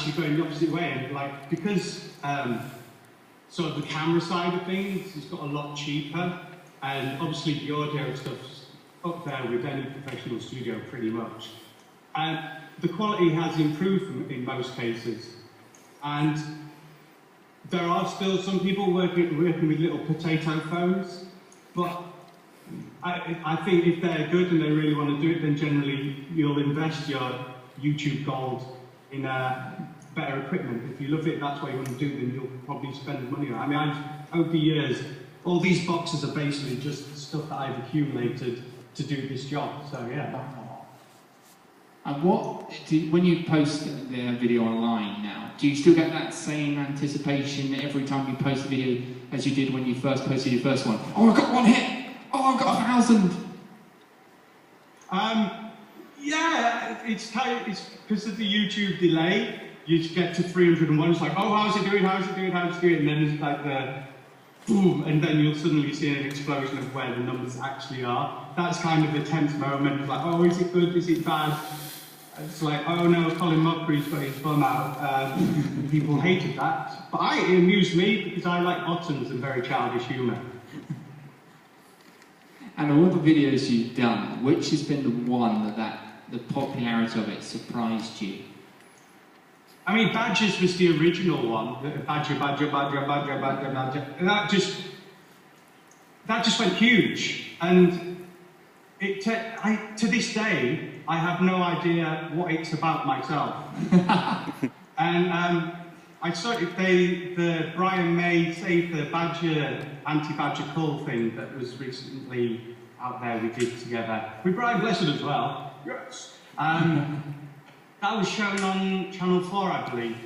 actually going the opposite way, and like, because sort of the camera side of things has got a lot cheaper, and obviously the audio stuff's up there with any professional studio pretty much. And the quality has improved in most cases. And there are still some people working with little potato phones, but I think if they're good and they really want to do it, then generally you'll invest your YouTube gold in better equipment. If you love it, that's what you want to do, then you'll probably spend money on it. I mean, over the years, all these boxes are basically just stuff that I've accumulated to do this job, so yeah. And when you post the video online now, do you still get that same anticipation every time you post a video as you did when you first posted your first one? Oh, I've got 1 hit! Oh, I've got 1,000! Yeah, it's because of the YouTube delay, you get to 301, it's like, oh, how's it doing, how's it doing, how's it doing? And then it's like the boom, and then you'll suddenly see an explosion of where the numbers actually are. That's kind of a tense moment, it's like, oh, is it good, is it bad? It's like, oh no, Colin Mockery's got his bum out. People hated that. But it amused me because I like buttons and very childish humour. And all the videos you've done, which has been the one that the popularity of it surprised you? I mean, Badgers was the original one. Badger, badger, badger, badger, badger, badger. And that just went huge. And to this day, I have no idea what it's about myself. And I saw the Brian May Save the Badger, Anti-Badger Cull thing that was recently out there we did together. With Brian Blessed as well. Yes. That was shown on Channel 4, I believe.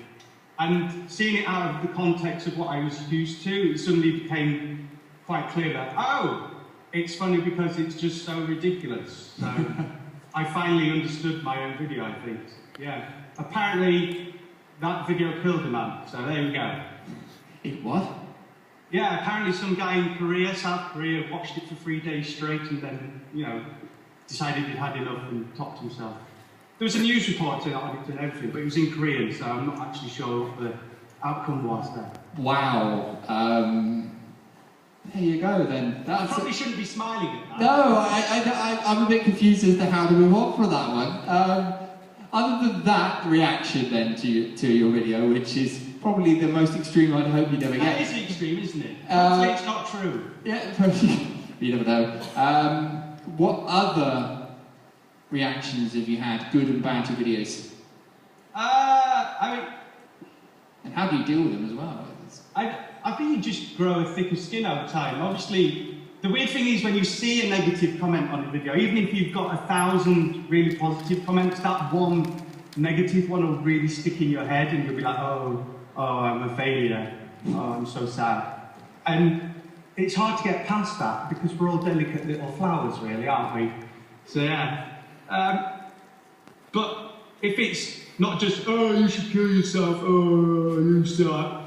And seeing it out of the context of what I was used to, it suddenly became quite clear that, oh, it's funny because it's just so ridiculous. So I finally understood my own video, I think. Yeah. Apparently, that video killed a man, so there we go. It what? Yeah, apparently some guy in Korea, South Korea, watched it for 3 days straight and then, you know, decided he'd had enough and topped himself. There was a news report on it and everything, but it was in Korean, so I'm not actually sure what the outcome was there. Wow. There you go then. I probably shouldn't be smiling at that. No, I'm a bit confused as to how to move on from that one. Other than that reaction then to your video, which is probably the most extreme I'd hope you'd ever get. That is extreme, isn't it? Hopefully it's not true. Yeah, you never know. What other reactions have you had, good and bad, to videos? I mean... And how do you deal with them as well? I think you just grow a thicker skin over time. Obviously, the weird thing is when you see a negative comment on a video, even if you've got 1,000 really positive comments, that one negative one will really stick in your head and you'll be like, oh, I'm a failure. Oh, I'm so sad. And it's hard to get past that because we're all delicate little flowers, really, aren't we? So, yeah. But if it's not just, oh, you should kill yourself, oh, you suck,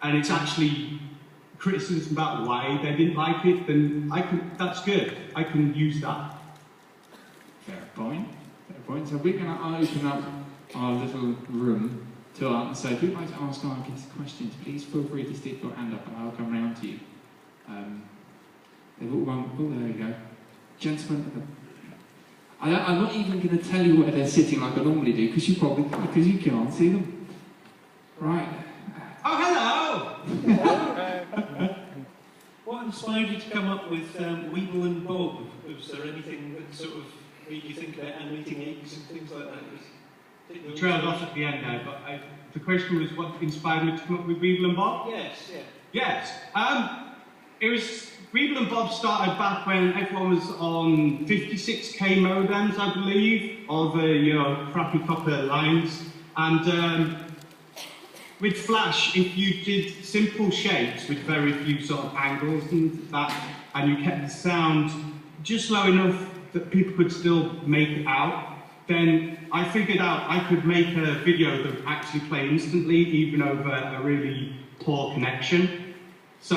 and it's actually criticism about why they didn't like it, then that's good. I can use that. Fair point. Fair point. So we're going to open up our little room to answer. So if you'd like to ask our guests questions, please feel free to stick your hand up and I'll come round to you. They've all gone, oh, there we go. Gentlemen, I'm not even going to tell you where they're sitting like I normally do, because you can't see them. Right. Oh, hello! What inspired you to come up with Weebl and Bob? Was there anything that sort of made you think about animating eggs and things like that? You trailed off at the end there, but the question was what inspired me to come up with Weebl and Bob? Yes, yeah. Yes. It was... Weebl and Bob started back when everyone was on 56k modems, I believe, or the crappy copper lines. And with Flash, if you did simple shapes with very few sort of angles and that, and you kept the sound just low enough that people could still make it out, then I figured out I could make a video that would actually play instantly, even over a really poor connection. So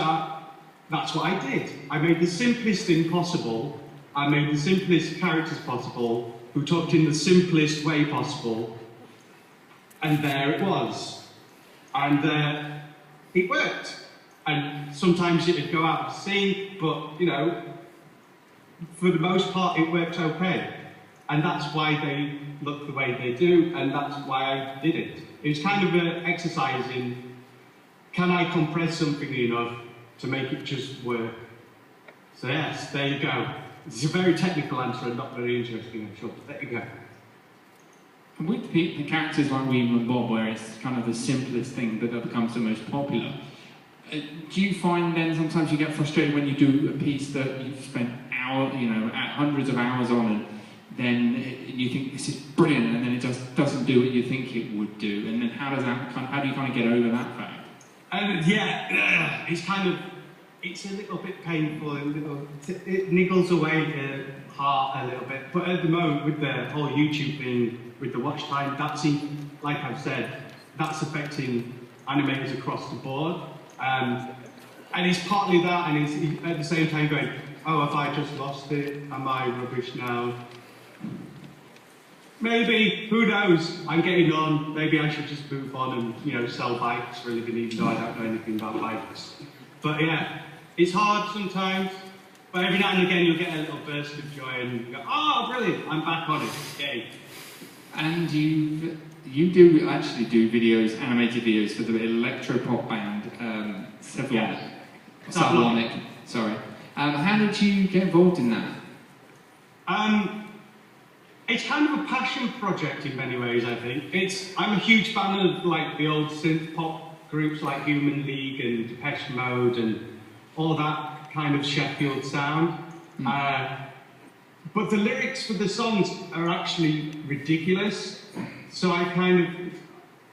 that's what I did. I made the simplest thing possible. I made the simplest characters possible, who talked in the simplest way possible. And there it was. And it worked. And sometimes it'd go out of sync, but, you know, for the most part, it worked okay. And that's why they look the way they do, and that's why I did it. It was kind of an exercise in, can I compress something enough to make it just work? So yes, there you go. It's a very technical answer and not very interesting, I'm sure, but there you go. And with the characters like Weebl and Bob, where it's kind of the simplest thing, but that becomes the most popular, do you find then sometimes you get frustrated when you do a piece that you've spent hundreds of hours on, and then you think this is brilliant, and then it just doesn't do what you think it would do, and then how do you kind of get over that fact? Yeah, it's a little bit painful, it niggles away the heart a little bit, but at the moment with the whole YouTube thing, with the watch time, like I've said, that's affecting animators across the board. And it's partly that, and he's at the same time going, oh, have I just lost it? Am I rubbish now? Maybe, who knows? I'm getting on. Maybe I should just move on and, you know, sell bikes for a living, even though I don't know anything about bikes. But yeah, it's hard sometimes. But every now and again, you'll get a little burst of joy and you go, oh, brilliant, I'm back on it. Yay. And you do actually do videos, animated videos for the electropop band, Savlonic. Sorry. How did you get involved in that? It's kind of a passion project in many ways, I think. I'm a huge fan of like the old synth pop groups like Human League and Depeche Mode and all that kind of Sheffield sound. But the lyrics for the songs are actually ridiculous. So I kind of,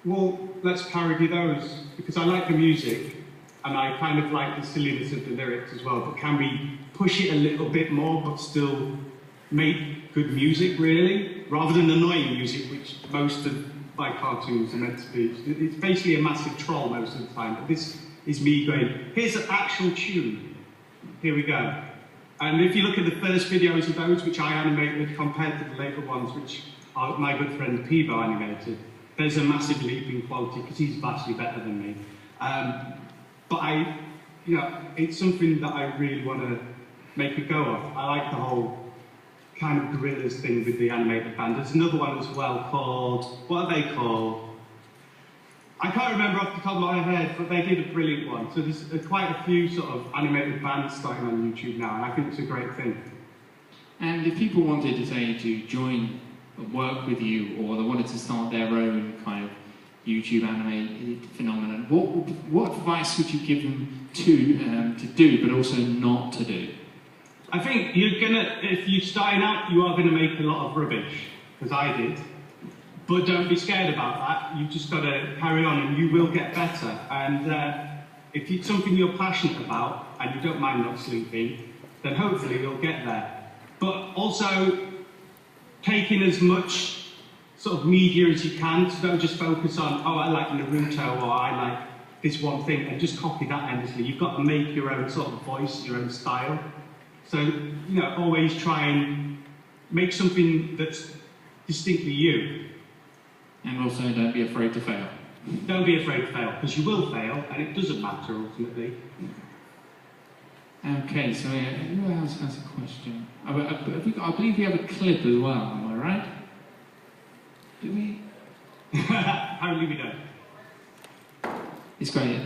well, let's parody those, because I like the music and I kind of like the silliness of the lyrics as well, but can we push it a little bit more but still make good music, really, rather than annoying music, which most of my cartoons are meant to be. It's basically a massive troll most of the time, but this is me going, here's an actual tune, here we go. And if you look at the first videos of those, which I animated compared to the later ones, which my good friend Peebo animated, there's a massive leap in quality because he's vastly better than me. But it's something that I really want to make a go of. I like the whole kind of gorillas thing with the animated band. There's another one as well called, what are they called? I can't remember off the top of my head, but they did a brilliant one. So there's quite a few sort of animated bands starting on YouTube now, and I think it's a great thing. And if people wanted to say to join, work with you, or they wanted to start their own kind of YouTube animated phenomenon, what advice would you give them to do, but also not to do? I think if you're starting out, you are gonna make a lot of rubbish, because I did. But don't be scared about that. You've just got to carry on and you will get better. And if it's something you're passionate about and you don't mind not sleeping, then hopefully you'll get there. But also taking as much sort of media as you can, so don't just focus on, oh, I like Naruto or I like this one thing, and just copy that endlessly. You've got to make your own sort of voice, your own style. So, always try and make something that's distinctly you. And also, don't be afraid to fail. Don't be afraid to fail, because you will fail, and it doesn't matter ultimately. Okay, so who else has a question? I believe we have a clip as well, am I right? Do we? Apparently we don't. It's great.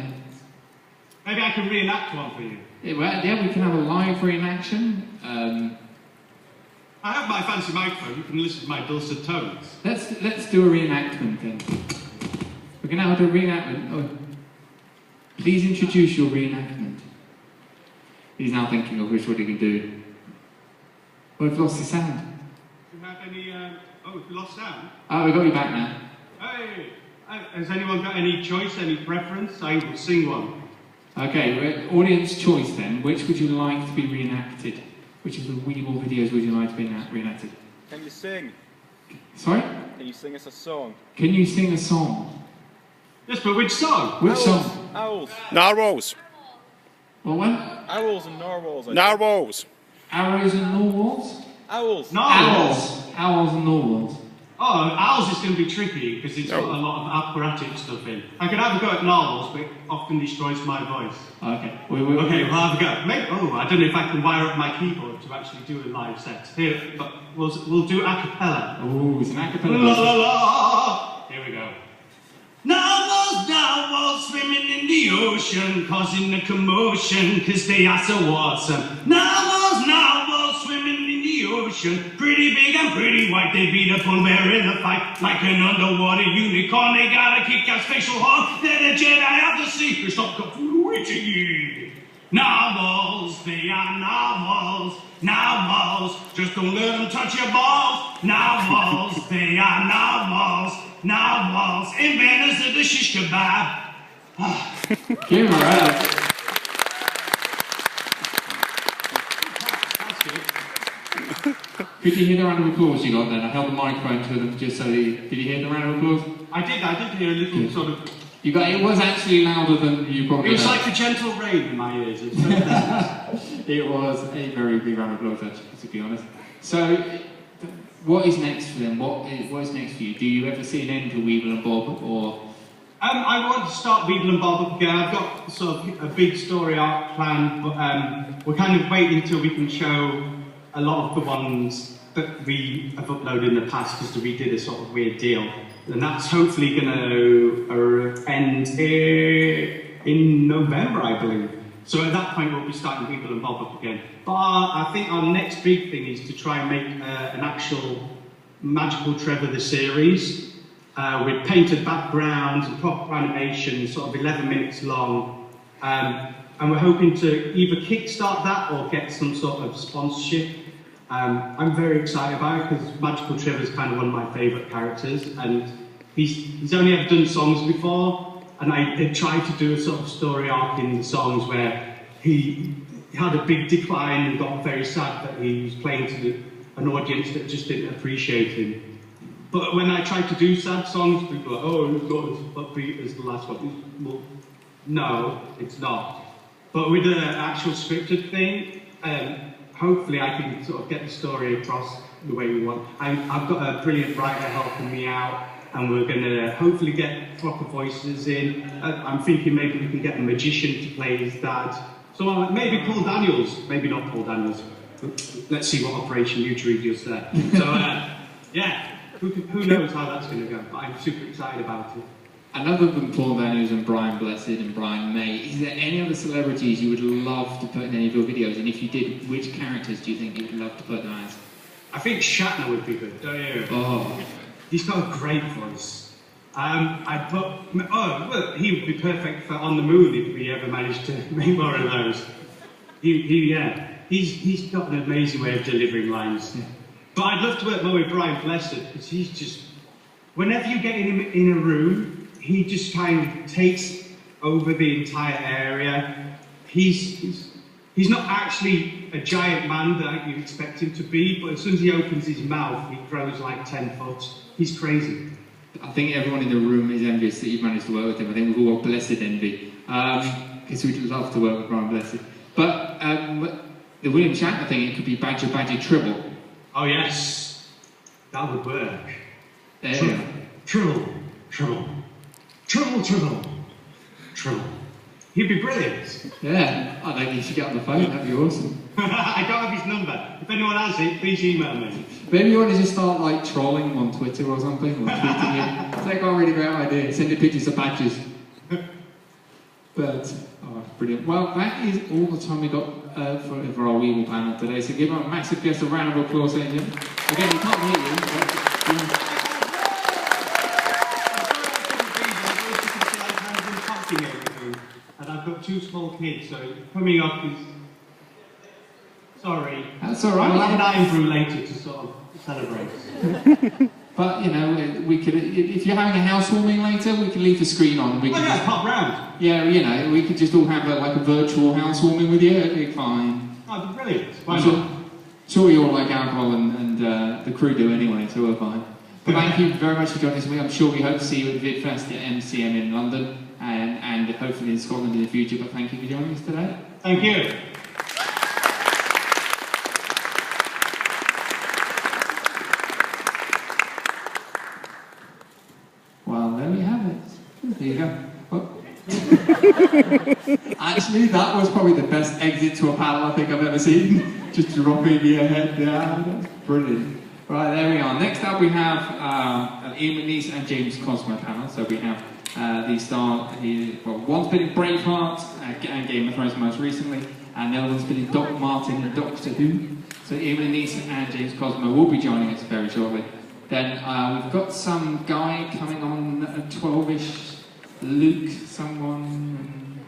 Maybe I can reenact one for you. Yeah, we can have a live reenaction. I have my fancy microphone, you can listen to my dulcet tones. Let's do a reenactment then. We're going to have a reenactment. Oh. Please introduce your reenactment. He's now thinking of what he can do. We've lost the sound. Do you have any, we've lost sound? Oh, we got you back now. Hey! Has anyone got any choice, any preference? I will sing one. Okay, audience choice then. Which would you like to be reenacted? Which of the Weebl videos would you like to be reenacted? Can you sing? Sorry? Can you sing us a song? Can you sing a song? Yes, but which song? Which song? Owls. Narwhals. What? Owls and narwhals. Narwhals. Arrows and narwhals? Owls. Narwhals. Owls and narwhals. Oh, Owls is going to be tricky because it's got a lot of operatic stuff in. I could have a go at Narwhals, but it often destroys my voice. Okay. Okay, we'll have a go. Maybe, I don't know if I can wire up my keyboard to actually do a live set. Here, but we'll do a cappella. Oh, it's an a cappella. La la la! Here we go. Narwhals swimming in the ocean, causing a commotion, cause they are so awesome. Narwhals swimming in the ocean, pretty big and pretty white, they beat a polar bear in a fight. Like an underwater unicorn, they got a kick-ass facial horn, they're the Jedi of the sea, they stop completely. Narwhals, they are narwhals. Narwhals, just don't let them touch your balls. Narwhals, they are narwhals. Narwhals, inventors of the shish kebab. Give him a round. That's good. Could you hear the round of applause you got then? I held the microphone to them just so did you hear the round of applause? I did hear a little sort of... It was actually louder than you probably It was heard. like a gentle rain in my ears. It was so pleasant. It was a very big round of applause, actually, to be honest. So, what is next for them? What is next for you? Do you ever see an end to Weebl and Bob, or...? I want to start Weebl and Bob up again. I've got sort of a big story arc planned, but we're kind of waiting until we can show a lot of the ones that we have uploaded in the past because we did a sort of weird deal. And that's hopefully going to end in November, I believe. So at that point, we'll be starting Weebl and Bob up again. But I think our next big thing is to try and make an actual Magical Trevor the series with painted backgrounds and proper animation, sort of 11 minutes long. And we're hoping to either kickstart that or get some sort of sponsorship. I'm very excited about it because Magical Trevor is kind of one of my favourite characters, and he's only ever done songs before, and I did try to do a sort of story arc in the songs where he had a big decline and got very sad that he was playing to an audience that just didn't appreciate him. But when I tried to do sad songs, people are like, oh, it's not as upbeat as the last one. Well, no, it's not. But with the actual scripted thing, hopefully I can sort of get the story across the way we want. I've got a brilliant writer helping me out, and we're going to hopefully get proper voices in. I'm thinking maybe we can get a magician to play his dad. So maybe Paul Daniels, maybe not Paul Daniels. Let's see what Operation Utree does there. So yeah, who knows how that's going to go, but I'm super excited about it. And other than Paul Daniels and Brian Blessed and Brian May, is there any other celebrities you would love to put in any of your videos? And if you did, which characters do you think you'd love to put them as? I think Shatner would be good, don't you? Oh. He's got a great voice. Well, he would be perfect for On the Moon if we ever managed to make more of those. He's got an amazing way of delivering lines. Yeah. But I'd love to work more with Brian Blessed, because he's just, whenever you get him in a room, he just kind of takes over the entire area. He's not actually a giant man that you expect him to be, but as soon as he opens his mouth, he grows like 10 foot. He's crazy. I think everyone in the room is envious that you've managed to work with him. I think we've all got blessed envy, because we'd love to work with Brian Blessed. But the William Shatner thing, it could be Badger Tribble. Oh yes, that would work. There. Tribble. He'd be brilliant. Yeah, I think you should get on the phone, that'd be awesome. I don't have his number. If anyone has it, please email me. Maybe you want to just start like trolling him on Twitter or something, or tweeting him. It's like a really great idea, sending pictures of badges. But, brilliant. Well, that is all the time we got for our Weebl panel today, so give a massive guest a round of applause, ladies and gentlemen. Again, we can't hear you, but... And I've got 2 small kids, so coming up is... Sorry. That's all right. I'll have an iron brew later to sort of celebrate. But, you know, we could, if you're having a housewarming later, we can leave the screen on. We can just, pop round. Yeah, you know, we could just all have a virtual housewarming with you. It'd be fine. Oh, that'd be brilliant. Why not? Sure, you all like alcohol, and the crew do anyway, so we're fine. But thank you very much for joining us. I'm sure we hope to see you at the VidFest at MCM in London, and hopefully in Scotland in the future. But thank you for joining us today. Thank you. go. Oh. Actually, that was probably the best exit to a panel I think I've ever seen. Just dropping your head down. That's brilliant. Right, there we are. Next up we have Ian McNeice and James Cosmo panel. So we have these stars, well, one's been in Braveheart and Game of Thrones most recently, and the other one's been in Doc Martin and Doctor Who. So Ian McNeice and James Cosmo will be joining us very shortly. Then we've got some guy coming on at 12-ish, Luke, someone,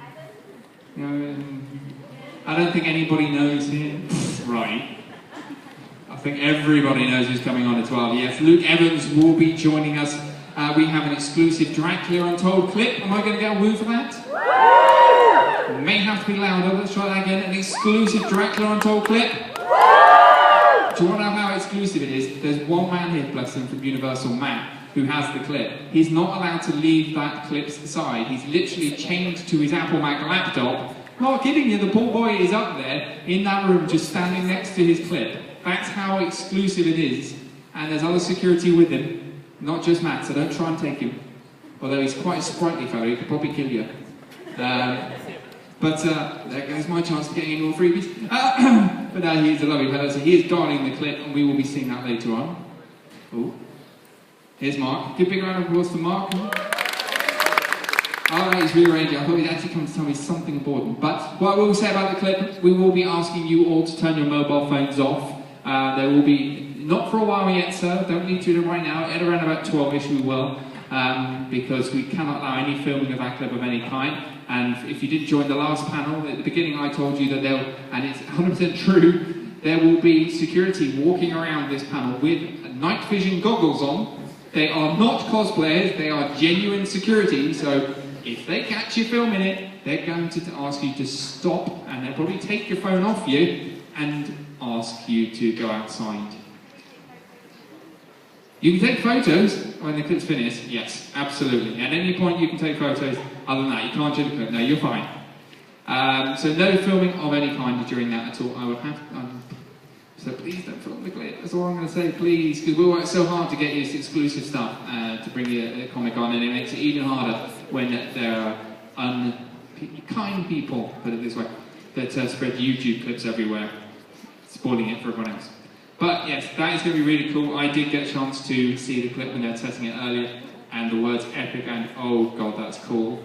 you know, I don't think anybody knows him. Right. I think everybody knows who's coming on at 12. Yes, Luke Evans will be joining us. We have an exclusive Dracula Untold clip. Am I going to get a woo for that? Woo! May have to be louder. Let's try that again. An exclusive Dracula Untold clip. Woo! Do you want to know how exclusive it is? There's one man here, bless him, from Universal, Matt, who has the clip. He's not allowed to leave that clip's side. He's literally chained to his Apple Mac laptop. Not kidding you, the poor boy is up there in that room just standing next to his clip. That's how exclusive it is. And there's other security with him, not just Matt, so don't try and take him. Although he's quite a sprightly fellow, he could probably kill you. But there goes my chance of getting any more freebies. But no, he's a lovely fellow, so he is guarding the clip, and we will be seeing that later on. Oh, here's Mark. Give a big round of applause for Mark. Alright, he's rearranging. I thought he'd actually come to tell me something important. But what I will say about the clip, we will be asking you all to turn your mobile phones off. There will be, not for a while yet, sir, don't need to do it right now. At around about 12-ish we will, because we cannot allow any filming of that clip of any kind. And if you did join the last panel, at the beginning I told you that and it's 100% true, there will be security walking around this panel with night vision goggles on. They are not cosplayers, they are genuine security, so if they catch you filming it, they're going to ask you to stop, and they'll probably take your phone off you and ask you to go outside. You can take photos when the clip's finished, yes, absolutely. At any point you can take photos, other than that, you can't do the clip, no, you're fine. So no filming of any kind during that at all. I would have so please don't film the clip, that's all I'm going to say, please, because we work so hard to get you this exclusive stuff, to bring you a comic on, and it makes it even harder when there are unkind people, put it this way, that spread YouTube clips everywhere, spoiling it for everyone else. But yes, that is going to be really cool. I did get a chance to see the clip when they were testing it earlier, and the words epic and oh god, that's cool.